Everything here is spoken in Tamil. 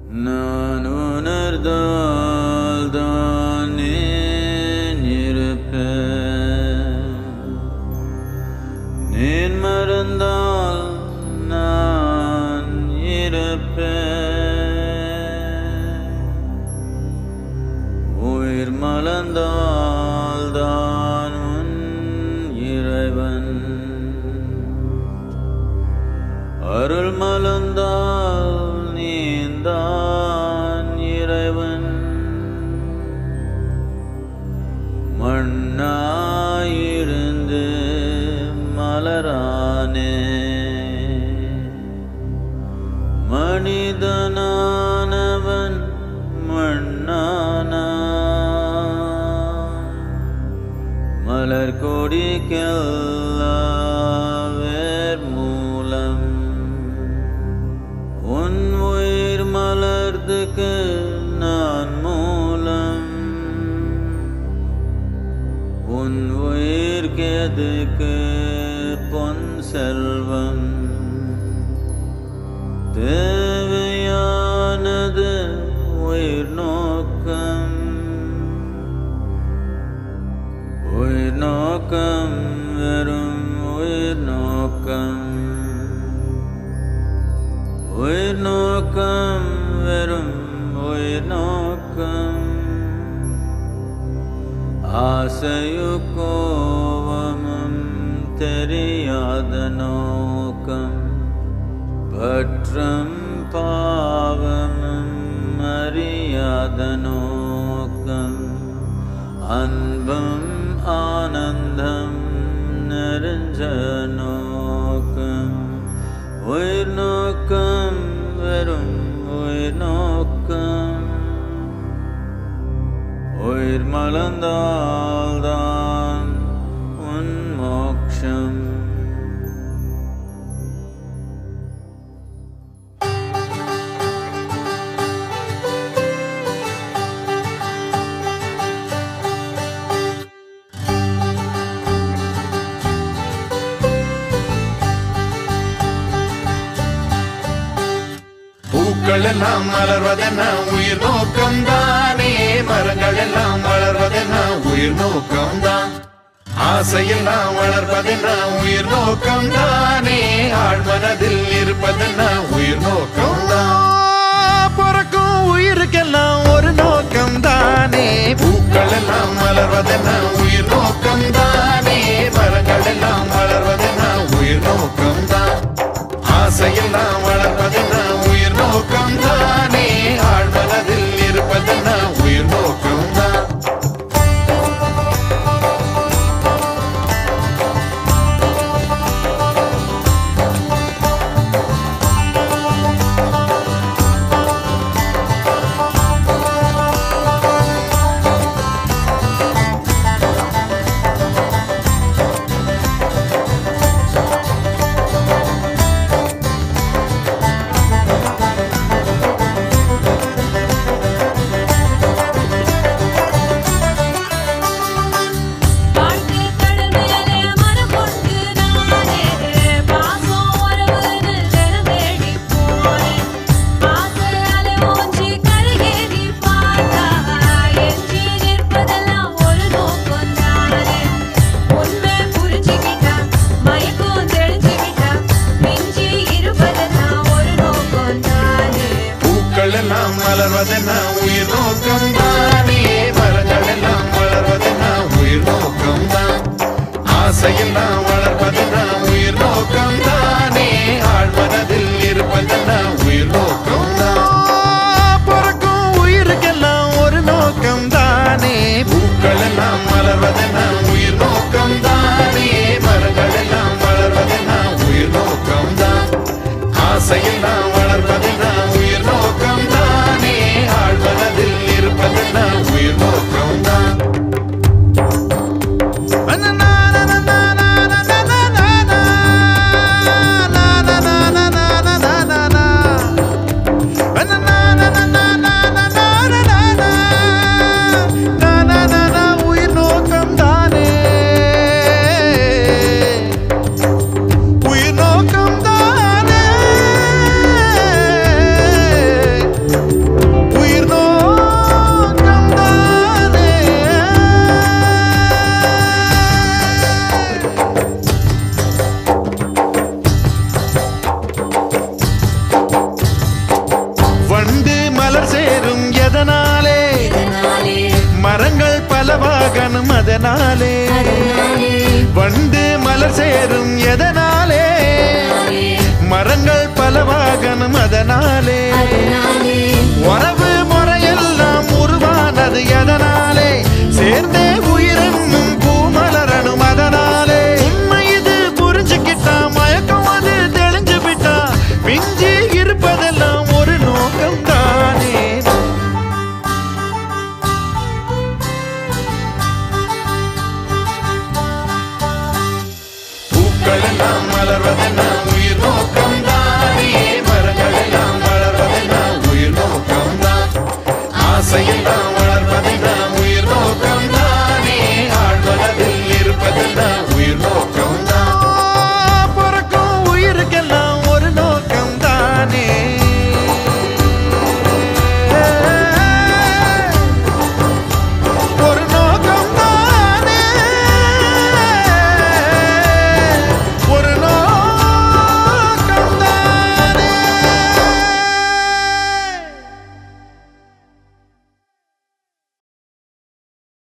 நான் உணர்ந்தால் தானே இருப்பேன், நீர் மறந்தால் நான் இருப்பேன். உயிர் மலர்ந்தால் தான் உன் இறைவன், அருள் மலர்ந்தால் நீந்தான் இறைவன். மண்ணாயிருந்து மலரானே, மனிதனானவன் மண்ணானான். மலர் கொடிக்கெல்லாம் வேர் மூலம், உன் உயிர் மலர்துக்கு நான் மூலம். உன் உயிர் கேதுக்கு பொன் செல்வம், தேவையானது உயிர் நோக்கம். உயிர் நோக்கம் வெறும் உயிர் நோக்கம், உயிர் நோக்கம் வெறும் உயிர் நோக்கம். ஆசையு கோபமும் தெரியாத நோக்கம், பற்றும் பாவமும் அறியாத நோக்கம். அன்பும் ஆனந்தம் நிறைஞ்ச நோக்கம், உயிர் நோக்கம் வெறும் உயிர் நோக்கம். உயிர் மலர்ந்தால்தான் உன் மோட்சம். பூக்கள் எல்லாம் மலர்வதென்ன உயிர் நோக்கம் தானே, மரங்கள் எல்லாம் வளர்வதென்ன உயிர் நோக்கம் தான். ஆசையெல்லாம் வளர்வதென்ன உயிர் நோக்கம் தானே, ஆழ்மனதில் இருப்பதென்ன உயிர் நோக்கம் தான். பிறக்கும் உயிருக்கெல்லாம் ஒரு நோக்கம் தானே, பூக்கள் எல்லாம் மலர்வதென்ன உயிர் நோக்கம் தானே, மரங்கள் எல்லாம் வளர்வதென்ன உயிர் நோக்கம் தான். ஆசையெல்லாம் வளர்வதென்ன உயிர் நோக்கம் தானே, ஆழ்மனதில் இருப்பதென்ன உயிர் நோக்கம் தான். எல்லாம் மலர்வதென்ன உயிர் நோக்கம் தானே, மரங்கள் எல்லாம் வளர்வதென்ன உயிர் நோக்கம் தான். ஆசையெல்லாம் வளர்வதென்ன உயிர் நோக்கம் தானே, ஆழ்மனதில் இருப்பதென்ன உயிர் நோக்கம் தான். பிறக்கும் உயிருக்கெல்லாம் ஒரு நோக்கம் தானே, பூக்கள் எல்லாம் மலர்வதென்ன உயிர் நோக்கம் தானே, மரங்கள் எல்லாம் வளர்வதென்ன உயிர் நோக்கம் தான். ஆசையெல்லாம் வளர்வதென்ன உயிர் நோக்கம் தானே, ஆழ்மனதில் இருப்பதென்ன உயிர் நோக்கம் தான். மரங்கள் பலவாகணும் அதனாலே வண்டு மலர் சேரும் எதனாலே மரங்கள் பலவாகணும் அதனாலே